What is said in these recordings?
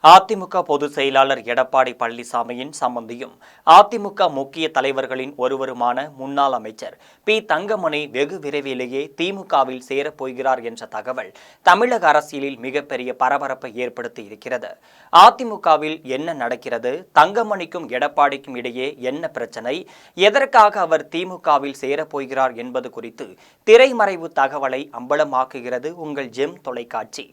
அதிமுக பொதுச் செயலாளர் எடப்பாடி பழனிசாமியின் சம்பந்தியும் அதிமுக முக்கிய தலைவர்களின் ஒருவருமான முன்னாள் அமைச்சர் பி. தங்கமணி வெகு விரைவிலேயே திமுகவில் சேரப்போகிறார் என்ற தகவல் தமிழக அரசியலில் மிகப்பெரிய பரபரப்பை ஏற்படுத்தி இருக்கிறது. அதிமுகவில் என்ன நடக்கிறது? தங்கமணிக்கும் எடப்பாடிக்கும் இடையே என்ன பிரச்சனை? எதற்காக அவர் திமுகவில் சேரப்போகிறார் என்பது குறித்து திரைமறைவு தகவலை அம்பலமாக்குகிறது உங்கள் ஜெம் தொலைக்காட்சி.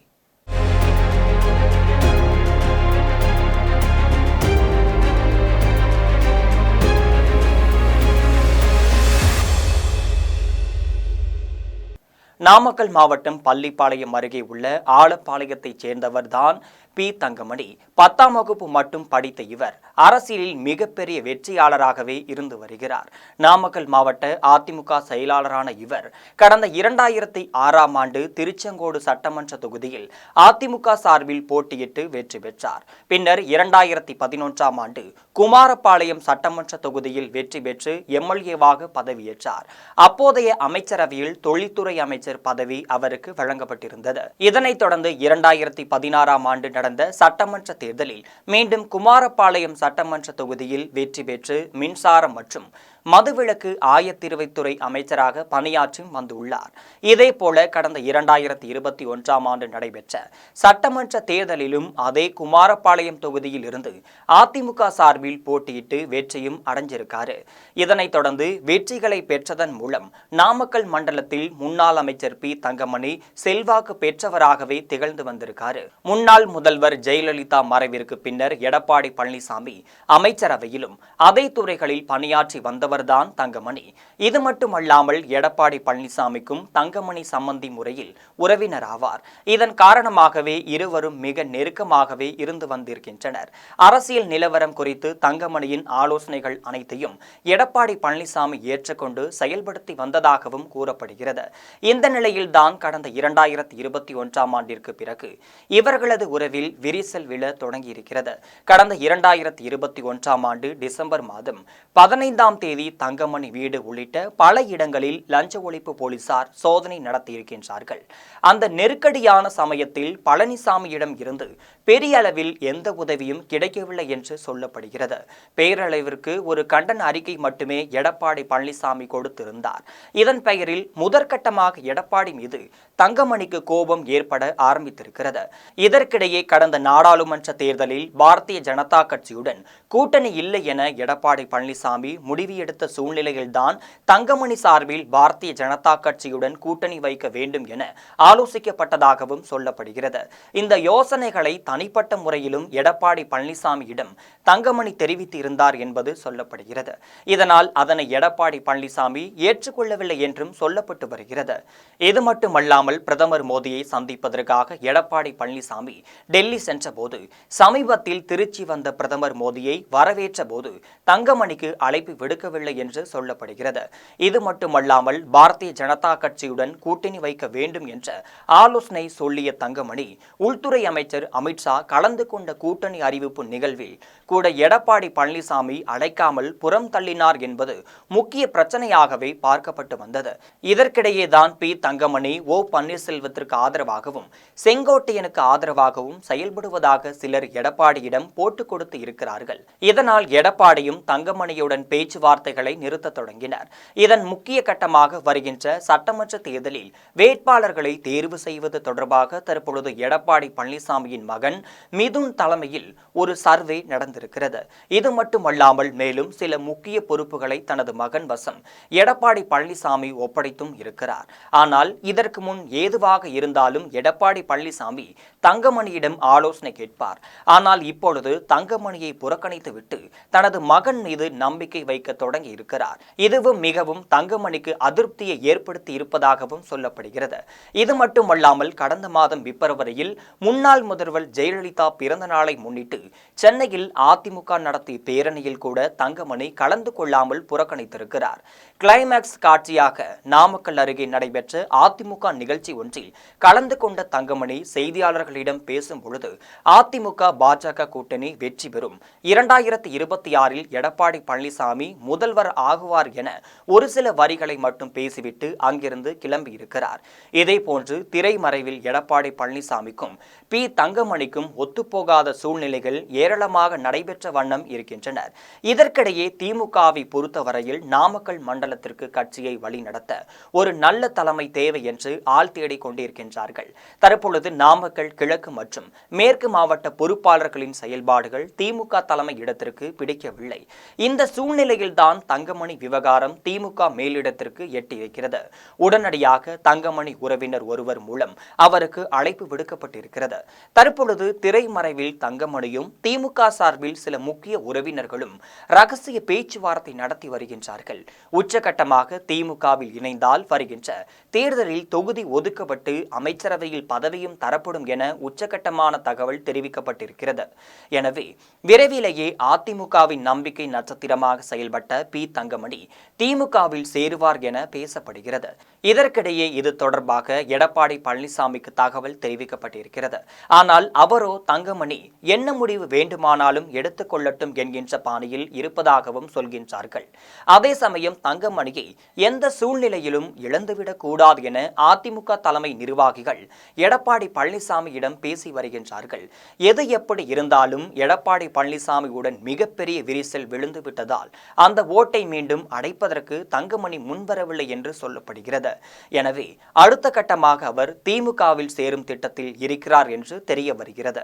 நாமக்கல் மாவட்டம் பள்ளிப்பாளையம் அருகே உள்ள ஆலப்பாளையத்தைச் சேர்ந்தவர்தான் பி. தங்கமணி. 10ஆம் வகுப்பு மட்டும் படித்த இவர் அரசியலில் மிகப்பெரிய வெற்றியாளராகவே இருந்து வருகிறார். நாமக்கல் மாவட்ட அதிமுக செயலாளரான இவர் கடந்த 2006ஆம் ஆண்டு திருச்செங்கோடு சட்டமன்ற தொகுதியில் அதிமுக சார்பில் போட்டியிட்டு வெற்றி பெற்றார். பின்னர் 2011ஆம் ஆண்டு குமாரபாளையம் சட்டமன்ற தொகுதியில் வெற்றி பெற்று எம்எல்ஏவாக பதவியேற்றார். அப்போதைய அமைச்சரவையில் தொழில்துறை அமைச்சர் பதவி அவருக்கு வழங்கப்பட்டிருந்தது. இதனைத் தொடர்ந்து 2016ஆம் ஆண்டு நடந்த சட்டமன்ற தேர்தலில் மீண்டும் குமாரபாளையம் சட்டமன்ற தொகுதியில் வெற்றி பெற்று மின்சாரம் மற்றும் மதுவிலக்கு ஆயத்தீர்வைத்துறை அமைச்சராக பணியாற்றி வந்துள்ளார். இதேபோல கடந்த 2021ஆம் ஆண்டு நடைபெற்ற சட்டமன்ற தேர்தலிலும் அதே குமாரபாளையம் தொகுதியில் இருந்து அதிமுக சார்பில் போட்டியிட்டு வெற்றியும் அடைஞ்சிருக்காரு. இதனைத் தொடர்ந்து வெற்றிகளை பெற்றதன் மூலம் நாமக்கல் மண்டலத்தில் முன்னாள் அமைச்சர் பி. தங்கமணி செல்வாக்கு பெற்றவராகவே திகழ்ந்து வந்திருக்காரு. முன்னாள் முதல்வர் ஜெயலலிதா மறைவிற்கு பின்னர் எடப்பாடி பழனிசாமி அமைச்சரவையிலும் அதே துறைகளில் பணியாற்றி வந்தவர் தான் தங்கமணி. இது மட்டுமல்லாமல் எடப்பாடி பழனிசாமிக்கும் தங்கமணி சம்பந்தி முறையில் உறவினர் ஆவார். இதன் காரணமாகவே இருவரும் மிக நெருக்கமாகவே இருந்து வந்திருக்கின்றனர். அரசியல் நிலவரம் குறித்து தங்கமணியின் ஆலோசனைகள் அனைத்தையும் எடப்பாடி பழனிசாமி ஏற்றுக்கொண்டு செயல்படுத்தி வந்ததாகவும் கூறப்படுகிறது. இந்த நிலையில்தான் கடந்த 2021ஆம் ஆண்டிற்கு பிறகு இவர்களது உறவில் விரிசல் விழ தொடங்கியிருக்கிறது. கடந்த 2021ஆம் ஆண்டு டிசம்பர் மாதம் 15ஆம் தேதி தங்கமணி வீடு உள்ளிட்ட பல இடங்களில் லஞ்ச ஒழிப்பு போலீசார் சோதனை நடத்தியிருக்கின்றார்கள். அந்த நெருக்கடியான சமயத்தில் பழனிசாமியிடம் இருந்து பெரிய அளவில் எந்த உதவியும் கிடைக்கவில்லை என்று சொல்லப்படுகிறது. பேரளவிற்கு ஒரு கண்டன அறிக்கை மட்டுமே எடப்பாடி பழனிசாமி கொடுத்திருந்தார். இதன் பெயரில் முதற்கட்டமாக எடப்பாடி மீது தங்கமணிக்கு கோபம் ஏற்பட ஆரம்பித்திருக்கிறது. இதற்கிடையே கடந்த நாடாளுமன்ற தேர்தலில் பாரதிய ஜனதா கட்சியுடன் கூட்டணி இல்லை என எடப்பாடி பழனிசாமி முடிவு எடுத்த சூழ்நிலையில்தான் தங்கமணி சார்பில் பாரதிய ஜனதா கட்சியுடன் கூட்டணி வைக்க வேண்டும் என ஆலோசிக்கப்பட்டதாகவும் சொல்லப்படுகிறது. இந்த யோசனைகளை தனிப்பட்ட முறையிலும் எடப்பாடி பழனிசாமியிடம் தங்கமணி தெரிவித்து இருந்தார் என்பது சொல்லப்படுகிறது. இதனால் அதனை எடப்பாடி பழனிசாமி ஏற்றுக்கொள்ளவில்லை என்றும் சொல்லப்பட்டு வருகிறது. இது மட்டுமல்லாமல் பிரதமர் மோடியை சந்திப்பதற்காக எடப்பாடி பழனிசாமி டெல்லி சென்றபோது சமீபத்தில் திருச்சி வந்த பிரதமர் மோடியை வரவேற்ற போது தங்கமணிக்கு அழைப்பு விடுக்கவில்லை என்று சொல்லப்படுகிறது. இது மட்டுமல்லாமல் பாரதிய ஜனதா கட்சியுடன் கூட்டணி வைக்க வேண்டும் என்ற ஆலோசனை சொல்லிய தங்கமணி உள்துறை அமைச்சர் அமித்ஷா கலந்து கொண்ட கூட்டணி அறிவிப்பு நிகழ்வில் கூட எடப்பாடி பழனிசாமி அழைக்காமல் புறம் தள்ளினார் என்பது முக்கிய பிரச்சனையாகவே பார்க்கப்பட்டு வந்தது. இதற்கிடையே தான் பி. தங்கமணி ஓ. பன்னீர்செல்வத்திற்கு ஆதரவாகவும் செங்கோட்டையனுக்கு ஆதரவாகவும் செயல்படுவதாக சிலர் எடப்பாடியிடம் போட்டுக் கொடுத்து இருக்கிறார்கள். இதனால் எடப்பாடியும் தங்கமணியுடன் பேச்சுவார்த்தைகளை நிறுத்த தொடங்கினர். இதன் முக்கிய கட்டமாக வருகின்ற சட்டமன்ற தேர்தலில் வேட்பாளர்களை தேர்வு செய்வது தொடர்பாக தற்பொழுது எடப்பாடி பழனிசாமியின் மகன் மிதுன் தலைமையில் ஒரு சர்வே நடந்திருக்கிறது. இது மட்டுமல்லாமல் மேலும் சில முக்கிய பொறுப்புகளை தனது மகன் வசம் எடப்பாடி பழனிசாமி ஒப்படைத்தும் இருக்கிறார். ஆனால் இதற்கு முன் ஏதுவாக இருந்தாலும் எடப்பாடி பழனிசாமி தங்கமணியிடம் ஆலோசனை கேட்பார். ஆனால் இப்பொழுது தங்கமணியை புறக்கணித்துவிட்டு தனது மகன் மீது நம்பிக்கை வைக்க தொடங்கி இருக்கிறார். இதுவும் மிகவும் தங்கமணிக்கு அதிருப்தியை ஏற்படுத்தி இருப்பதாகவும் சொல்லப்படுகிறது. இது மட்டுமல்லாமல் கடந்த மாதம் பிப்ரவரியில் முன்னாள் முதல்வர் ஜெயலலிதா பிறந்த நாளை முன்னிட்டு சென்னையில் அதிமுக நடத்திய பேரணியில் கூட தங்கமணி கலந்து கொள்ளாமல் புறக்கணித்திருக்கிறார். கிளைமேக்ஸ் காட்சியாக நாமக்கல் அருகே நடைபெற்ற அதிமுக நிகழ்ச்சி ஒன்றில் கலந்து கொண்ட தங்கமணி செய்தியாளர்களிடம் பேசும் பொழுது அதிமுக பாஜக கூட்டணி வெற்றி பெறும் 2026இல் எடப்பாடி பழனிசாமி முதல் முதல்வர் ஆகுவார் என ஒரு சில வரிகளை மட்டும் பேசிவிட்டு அங்கிருந்து கிளம்பியிருக்கிறார். இதேபோன்று திரைமறைவில் எடப்பாடி பழனிசாமிக்கும் பி தங்கமணிக்கும் ஒத்துப்போகாத சூழ்நிலைகள் ஏராளமாக நடைபெற்ற வண்ணம் இருக்கின்றனர். இதற்கிடையே திமுகவை பொறுத்தவரையில் நாமக்கல் மண்டலத்திற்கு கட்சியை வழிநடத்த ஒரு நல்ல தலைமை தேவை என்று ஆள் தேடிக் கொண்டிருக்கின்றார்கள். தற்பொழுது நாமக்கல் கிழக்கு மற்றும் மேற்கு மாவட்ட பொறுப்பாளர்களின் செயல்பாடுகள் திமுக தலைமை இடத்திற்கு பிடிக்கவில்லை. இந்த சூழ்நிலையில்தான் தங்கமணி விவகாரம் திமுக மேலிடத்திற்கு எட்டியிருக்கிறது. உடனடியாக தங்கமணி உறவினர் ஒருவர் மூலம் அவருக்கு அழைப்பு விடுக்கப்பட்டிருக்கிறது. தற்பொழுது திரைமறைவில் தங்கமணியும் திமுக சார்பில் சில முக்கிய உறவினர்களும் ரகசிய பேச்சுவார்த்தை நடத்தி வருகின்றார்கள். உச்சகட்டமாக திமுகவில் இணைந்தால் வருகின்ற தேர்தலில் தொகுதி ஒதுக்கப்பட்டு அமைச்சரவையில் பதவியும் தரப்படும் என உச்சகட்டமான தகவல் தெரிவிக்கப்பட்டிருக்கிறது. எனவே விரைவிலேயே அதிமுகவின் நம்பிக்கை நட்சத்திரமாக செயல்பட்ட பி தங்கமணி திமுகவில் சேருவார் என பேசப்படுகிறது. இதற்கிடையே இது தொடர்பாக எடப்பாடி பழனிசாமிக்கு தகவல் தெரிவிக்கப்பட்டிருக்கிறது. ஆனால் அவரோ தங்கமணி என்ன முடிவு வேண்டுமானாலும் எடுத்துக் கொள்ளட்டும் என்கின்ற பாணியில் இருப்பதாகவும் சொல்கின்றார்கள். அதே சமயம் தங்கமணியை எந்த சூழ்நிலையிலும் இழந்துவிடக் கூடாது என அதிமுக தலைமை நிர்வாகிகள் எடப்பாடி பழனிசாமியிடம் பேசி வருகின்றார்கள். எது எப்படி இருந்தாலும் எடப்பாடி பழனிசாமியுடன் மிகப்பெரிய விரிசல் விழுந்து விட்டதால் அந்த ஓட்டை மீண்டும் அடைப்பதற்கு தங்கமணி முன்வரவில்லை என்று சொல்லப்படுகிறது. எனவே அடுத்த கட்டமாக அவர் திமுகவில் சேரும் திட்டத்தில் இருக்கிறார் என்று தெரிய வருகிறது.